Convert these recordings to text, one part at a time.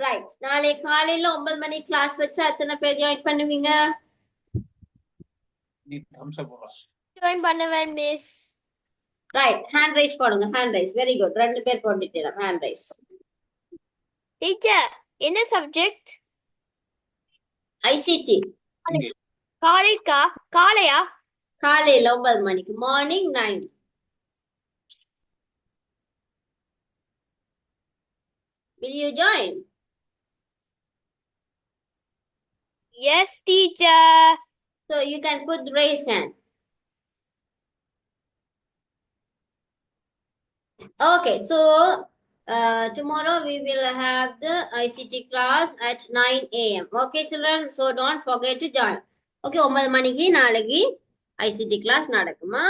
Right. நாளை காலையில 9 மணி class வச்சா எத்தனை பேர் ஜாயின் பண்ணுவீங்க? ஜாயின் பண்ணுவேன் மிஸ். ரைட், ஹேண்ட் ரைஸ் போடுங்க. Hand rice. Very good. 2 பேர் போட்டுட்டீங்க ஹேண்ட் ரைஸ். டீச்சர் என்ன சப்ஜெக்ட்? ஐசிடி. காலையா? காலையில 9 மணிக்கு. Morning 9. Will you join? Yes, teacher. So you can put raise hand. Okay, so tomorrow we will have the ICT class at 9 a.m. Okay, children, so don't forget to join. Okay, 9 மணிக்கு நாளைக்கு ICT class நடக்குமா?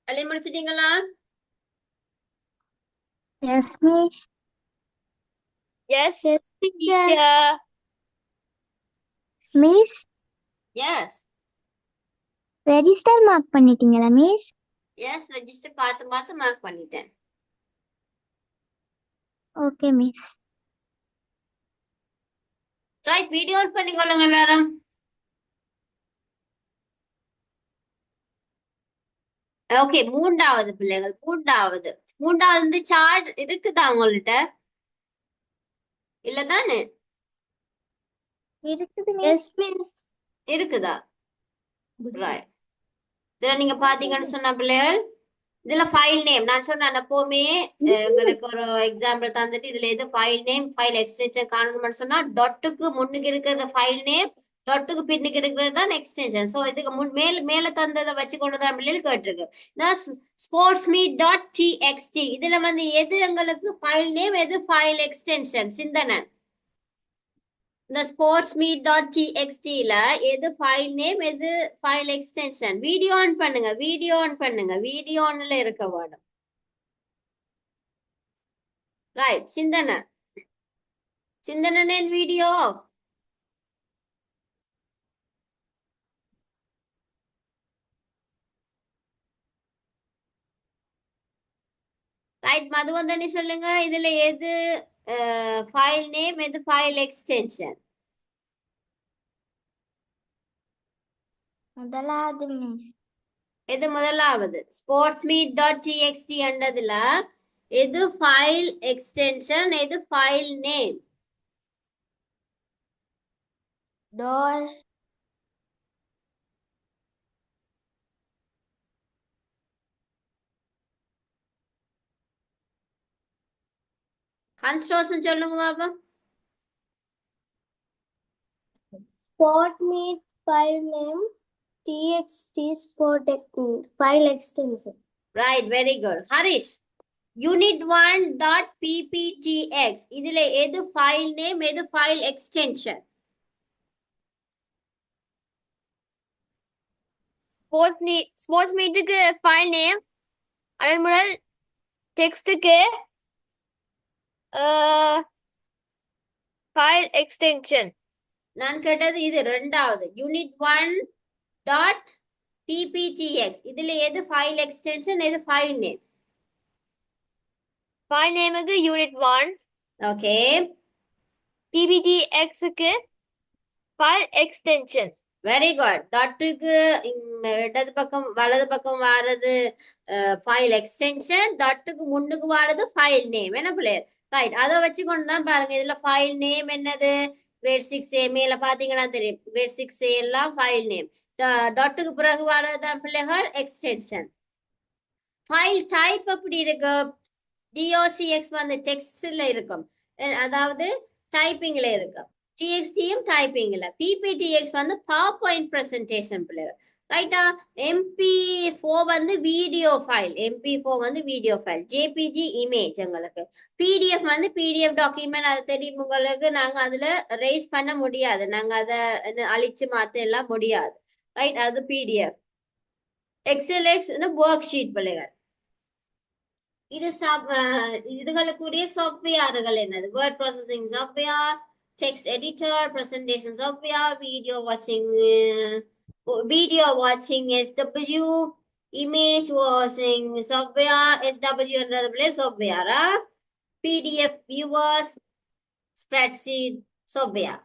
எல்லாம் முடிச்சிட்டீங்களா? Yes, miss. Yes, teacher. Miss, Yes. register mark பண்ணிட்டீங்களா miss? Yes, register பார்த்து mark பண்ணிட்டேன். Okay, miss. Right, video on பண்ணிக்கொள்ளுங்க எல்லாரும். ஓகே, மூன்றாவது பிள்ளைகள். மூன்றாவது சார்ட் இருக்குதா உங்கள்ட்ட? இல்லதானே? இருக்குது Yes, miss. இருக்குதா? ரைட். இதுல நீங்க பாத்தீங்கன்னு சொன்ன பிள்ளைகள், இதுல ஃபைல் நேம் நான் சொன்னேன் எப்பவுமே உங்களுக்கு ஒரு எக்ஸாம்பிள் தந்துட்டு இதுல எது ஃபைல் நேம் ஃபைல் எக்ஸ்டென்ஷன் காணணும்னு சொன்னா டாட்டுக்கு முன்னுக்கு இருக்கிறது ஃபைல் நேம், டாட்டுக்கு பின்னுக்கு இருக்கிறது தான் எக்ஸ்டென்ஷன். சோ இதுக்கு மேல தந்ததை வச்சு கொண்டுதான் பிள்ளைகள் கேட்டிருக்கு. ஸ்போர்ட்ஸ் மீட் டாட் டிஎக்ஸ்டி இதுல எது எங்களுக்கு ஃபைல் நேம் எது ஃபைல் எக்ஸ்டென்ஷன் சிந்தனை. இந்த ஸ்போர்ட்ஸ் மீட் டாட் டிஎக்ஸ்டில எது ஃபைல் நேம் எது ஃபைல் எக்ஸ்டென்ஷன். வீடியோ ஆன் பண்ணுங்க. வீடியோ ஆன்ல இருக்க வேணும். ரைட், சிந்தனை வீடியோ ஆஃப். ரைட், மதுவந்தனி சொல்லுங்க. இதுல எது ஃபைல் நேம் எது ஃபைல் எக்ஸ்டென்ஷன்? முதலாவது மிஸ். எது முதலாவது? ஸ்போர்ட்ஸ் மீட் டாட் டிஎக்ஸ்டி என்றதுல எது ஃபைல் எக்ஸ்டென்ஷன் எது ஃபைல் நேம்? டோர். கன்ஸ்ட்ரக்ஷன் சொல்லுங்க பாப்பா. Sport meet file name txt sport file extension. Right, very good. Harish, unit1 dot pptx இதுல எது ஃபைல் நேம் எது ஃபைல் எக்ஸ்டென்ஷன்? ஸ்போர்ட்ஸ் மீட்டுக்கு ஃபைல் நேம், அதன் முதல் டெக்ஸ்டுக்கு ஃபைல் எக்ஸ்டென்ஷன். நான் கேட்டது இது ரெண்டாவது. unit1 dot pptx இதுல எது ஃபைல் எக்ஸ்டென்ஷன் எது ஃபைல் நேம்? ஃபைல் நேமுக்கு unit1. ஓகே. pptxக்கு ஃபைல் எக்ஸ்டென்ஷன். Very good. டாட்டுக்கு இடது பக்கம் வலது பக்கம் வாரது ஃபைல் எக்ஸ்டென்ஷன், டாட்டுக்கு முன்னுக்கு வாரது ஃபைல் நேம். என்ன பிள்ளையர்? ரைட், அதை வச்சு கொண்டு தான் பாருங்க. இதுல ஃபைல் நேம் என்னது? கிரேட் 6A மேல பாத்தீங்கன்னா தெரியும். கிரேட் 6A எல்லாம் ஃபைல் நேம். டாட்டுக்கு பிறகு வாரதுதான் பிள்ளைகள் எக்ஸ்டென்ஷன். ஃபைல் டைப் எப்படி இருக்கு? docx டெக்ஸ்ட்ல இருக்கும், அதாவது டைப்பிங்ல இருக்கும். TXTயும் டைப்பிங்ல. PPTX பவர் பாயிண்ட் பிரசன்டேஷன் பிள்ளைகள். ரைட்டா? MP4 video file. MP4 video file. JPG image உங்களுக்கு. PDF PDF document. அது தெரியும் உங்களுக்கு. நாங்க அதுல ரைஸ் பண்ண முடியாது. நாங்க அதை அழிச்சு மாத்த எல்லாம் முடியாது. ரைட், அது PDF. XLX ஒர்க் ஷீட் பிள்ளைகள். இது இதுகளுக்குரிய சாஃப்ட்வேர்கள் என்னது? Word processing software, text editor, presentation software, video வாட்சிங் SW, இமேஜ் வாட்சிங் சாஃப்ட்வேர் SW என்றது சாஃப்ட்வேரா, PDF viewers, spreadsheet software.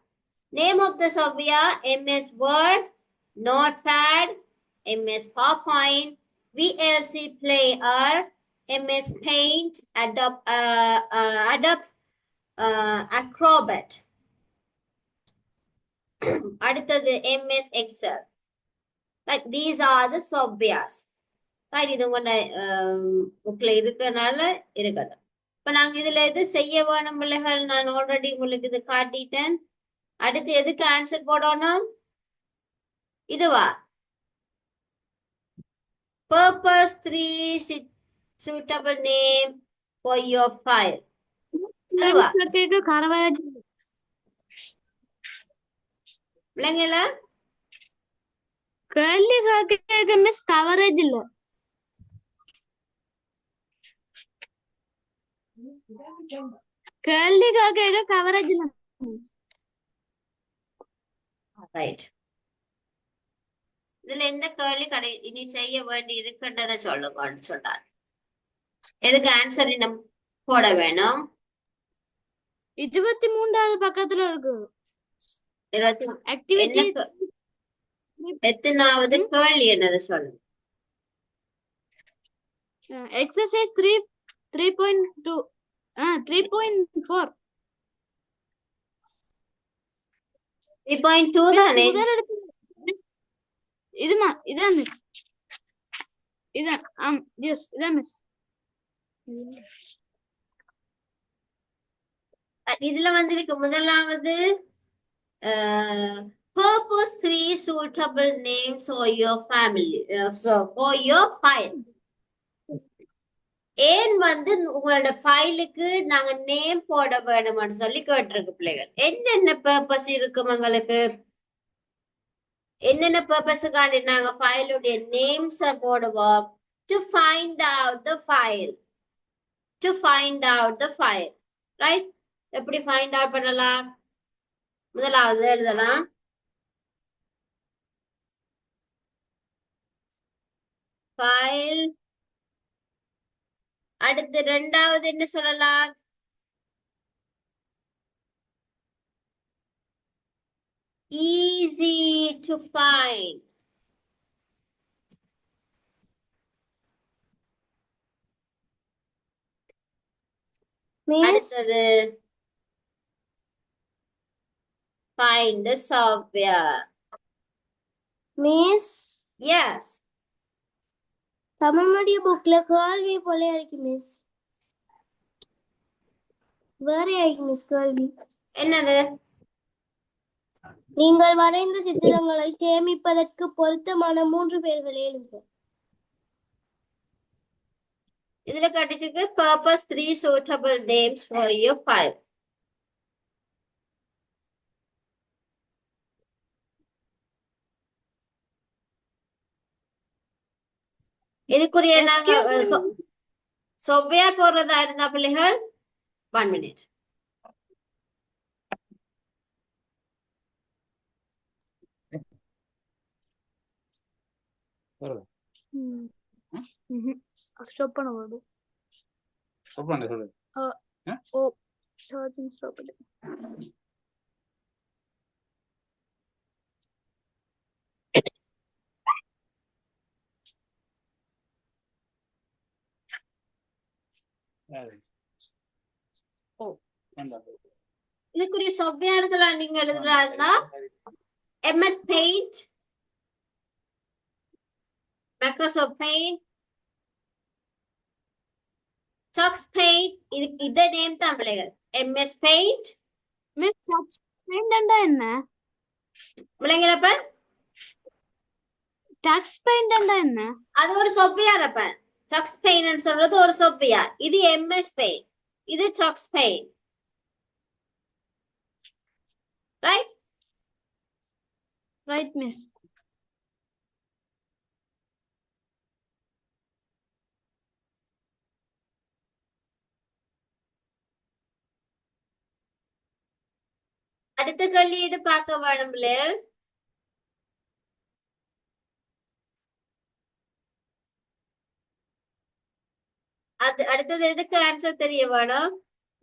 Name of the software: MS Word, Notepad, MS PowerPoint, VLC Player, MS Paint, Adobe Acrobat. அடுத்தது MS Excel. Like these are the softwares. Right, இது உங்களோட புக்ல இருக்கனால இருக்கட்டும். இப்ப நாங்க இதுல எது செய்ய வேணும் பிள்ளைகள்? நான் ஆல்ரெடி உங்களுக்கு இது காட்டிட்டேன். அடுத்து எதுக்கு ஆன்சர் போடணும்? இதுவா? Purpose 3 suitable name for your file. அதுவா? பிள்ளைங்கள கேள்வி கேட்க மிஸ் கவரேஜ் இல்ல. கேள்வி கேட்க கவரேஜ் இல்ல மிஸ். ரைட். இதுல எந்த கேள்வி இனி செய்ய வேண்டி இருக்குன்றத சொல்லுங்கன்னு சொன்னார். எதுக்கு ஆன்சர் இன்னும் போட வேணும்? 23வது பக்கத்துல இருக்கு. ஆக்டிவிட்டி எத்தனாவது கேள்வி என்னது சொல்லுங்க. எக்ஸர்சைஸ் 3.2 3.4 3.2 தானே? இதான் மிஸ். இதான் எஸ் இதான் மிஸ். இதுல வந்திருக்கு முதலாவது purpose 3 suitable names for your family, for your file. ஏன் வந்து உங்களோட ஃபைலுக்கு நாங்க நேம் போட வேணும்னு சொல்லி கேட்டிருக்கு பிள்ளைகள். என்னென்ன பர்பஸ் இருக்கும் எங்களுக்கு? என்னென்ன பர்பஸுக்காண்டி நாங்க ஃபைலுடைய நேம்ஸ் போடுவோம்? to find out the file, to find out the file, right? எப்படி find out பண்ணலாம்? முதலாவது எழுதலாம் file. அடுத்து ரெண்டாவது என்ன சொல்லலாம்? easy to find. அடுத்தது find the software. Miss Yes. Tamil medium புக்ல கேள்வி போல இருக்கு மிஸ். வேற இருக்கு மிஸ் கேள்வி. என்னது? நீங்கள் வரைந்த சித்திரங்களை சேமிப்பதற்கு பொருத்தமான 3 பெயர்களை எழுதுக. இதுல கட்டிச்சுக்கு purpose 3 suitable names for your file. இதுக்குரிய நாங்க software போடுறதா இருந்தா பிள்ளைகள் 1 minute. ஸ்டாப் பண்ண வருது. ஸ்டாப் பண்ணு சொல்லு. ஓ சார்ஜிங் ஸ்டாப் பண்ணு. இதுக்குரிய softwareகளா நீங்க எழுதுறதா இருந்தா MS Paint, Microsoft Paint, Tux Paint. இத நேம் தான் பிள்ளைகள். MS Paint. Miss touch paint என்ன? பிள்ளைங்களப்ப டச் பெயிண்ட் என்ன? அது ஒரு software அப்ப. Tux Paint சொல்றது ஒரு software. இது MS Paint. இது Tux Paint. Right? Right miss. அடுத்த கேள்வி இது பார்க்க வேணும் பிள்ளைகள். அடுத்தது எதுக்கு ஆன்சர் தெரிய வேணும்?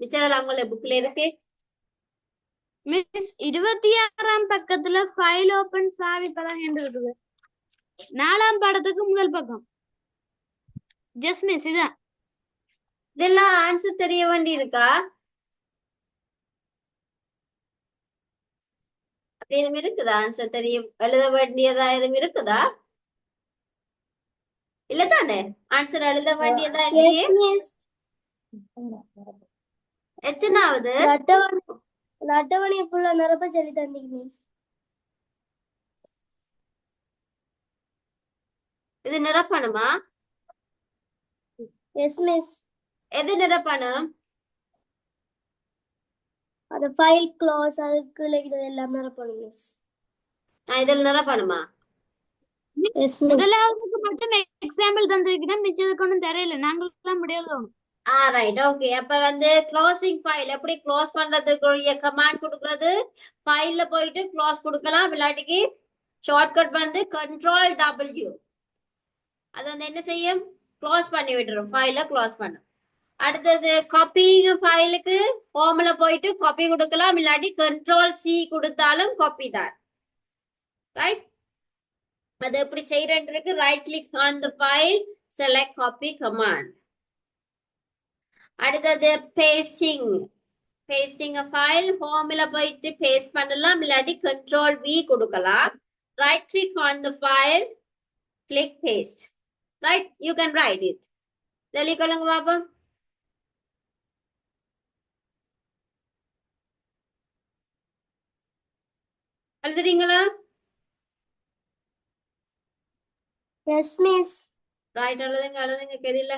மிச்சதெல்லாம் அவங்கள புக்ல இருக்கு. மிஸ் 26ஆம் பக்கத்துல ஃபைல் ஓபன் சாவி பலகை இருக்குது. 4ஆம் பாடத்துக்கு முதல் பக்கம். ஜஸ்ட் மிஸ் இதான். இதெல்லாம் ஆன்சர் தெரிய வேண்டி இருக்கா? அப்படி எதுவும் இருக்குதா? ஆன்சர் தெரியும் எழுத வேண்டியதா எதுவும் இருக்குதா? இல்ல தானே? ஆன்சர் எழுத வேண்டியதா இல்லையே. எத்தனாவது? அட்டவணை ஃபுல்லா நிரப்ப சொல்லி தந்தீங்க மிஸ். இது நிரப்பணுமா? Yes miss. எது நிரப்பணும்? அந்த ஃபைல் க்ளோஸ் அதுக்கு எல்லாம் நிரப்பணும் மிஸ். இதில் நிரப்பணுமா? Yes miss. முதலாவதுக்கு மட்டும் எக்ஸாம்பிள் தந்திருக்கேன், மிச்சதுக்கு ஒன்றும் தெரியல. நாங்களும் முடியாது. Right, okay. அப்ப வந்து க்ளோசிங் ஃபைல் எப்படி க்ளோஸ் பண்றதுக்குரிய கமாண்ட் கொடுக்கறது? ஃபைல்ல போயிட்டு க்ளோஸ் கொடுக்கலாம், இல்லாட்டிக்கு ஷார்ட்கட் வந்து Ctrl+W. அது வந்து என்ன செய்யும்? க்ளோஸ் பண்ணி விட்டுரும், ஃபைல க்ளோஸ் பண்ணும். அடுத்தது காப்பிங் ஃபைலுக்கு ஹோம்ல போயிட்டு காப்பி கொடுக்கலாம், இல்லாட்டி Ctrl+C கொடுத்தாலும் காப்பி தான். ரைட், அது எப்படி செய்யறதுக்கு right click on the file, select copy command. அடுத்தது பேஸ்டிங். பேஸ்டிங் ஃபைல் ஹோம்ல போயிட்டு பேஸ்ட் பண்ணலாம், இல்லாட்டி Ctrl+V கொடுக்கலாம். Right click on the file, click paste. Right, you can write it. சொல்லிக்கொள்ளுங்க பாப்பா. எழுதுறீங்களா? Yes miss. ரைட், எழுதுங்க கெதில.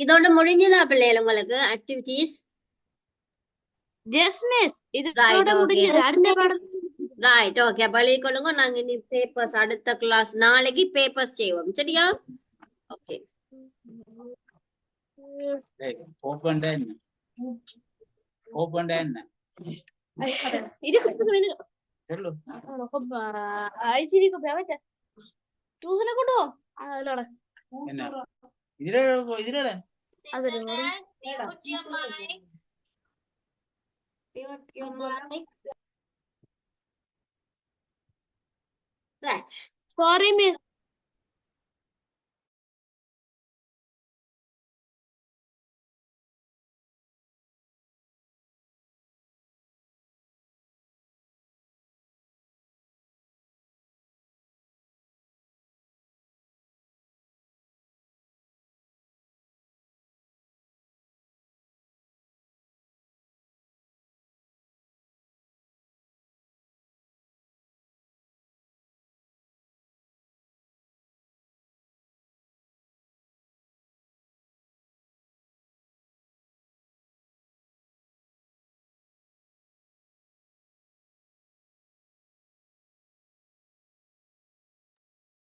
இதோட முடிஞ்சதா பிள்ளைகள் உங்களுக்கு ஆக்டிவிட்டீஸ்? Yes miss. இதோட Right, okay. முடிஞ்சது. அடுத்த பாடம். Right, okay. அப்ப எழுதிக்கொள்ளுங்க. நாங்க இனி பேப்பர்ஸ் அடுத்த கிளாஸ் நாளைக்கு பேப்பர்ஸ் செய்வோம், சரியா? ஓகே. ஓபன் என்ன? ஓபன் என்ன? இது கொடுத்து வேணும். சொல்லு. ஐசிடி को பேவச்ச. டியூஷன் கொண்டு வா. அதோட. என்ன? இதுல அது mute your mic. Mute your mic. Right. Sorry miss.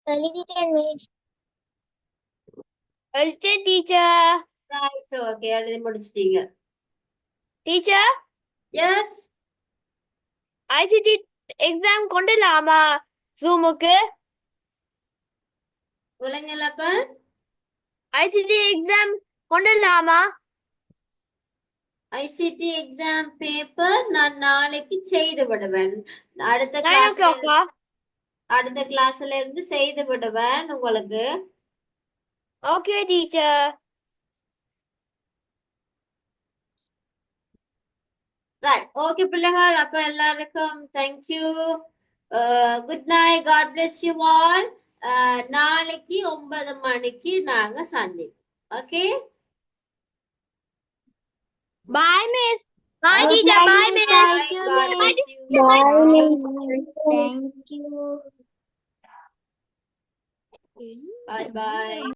எழுதிட்டேன் மிஸ். எழுதிட்டேன் டீச்சர். Right, okay. எழுதி முடிச்சிட்டீங்க. Teacher, yes. ஐசிடி எக்ஸாம் கொண்டுலாமா ஜூமுக்கு? விளங்கலப்ப? ஐசிடி எக்ஸாம் கொண்டுலாமா? ஐசிடி எக்ஸாம் பேப்பர் நான் நாளைக்கு செய்து விடுவேன். அடுத்த 9 கிளாஸ்ல o'clock. அடுத்த கிளாஸ்ல இருந்து செய்து விடுவேன் உங்களுக்கு. Okay teacher. ரைட், ஓகே பிள்ளைகள். அப்ப எல்லாருக்கும் thank you. Good night. God bless you all. நாளைக்கு 9 மணிக்கு நாங்க சந்திப்போம். Okay, Bye miss. Bye teacher. Bye miss. God bless you. Thank you. Bye bye.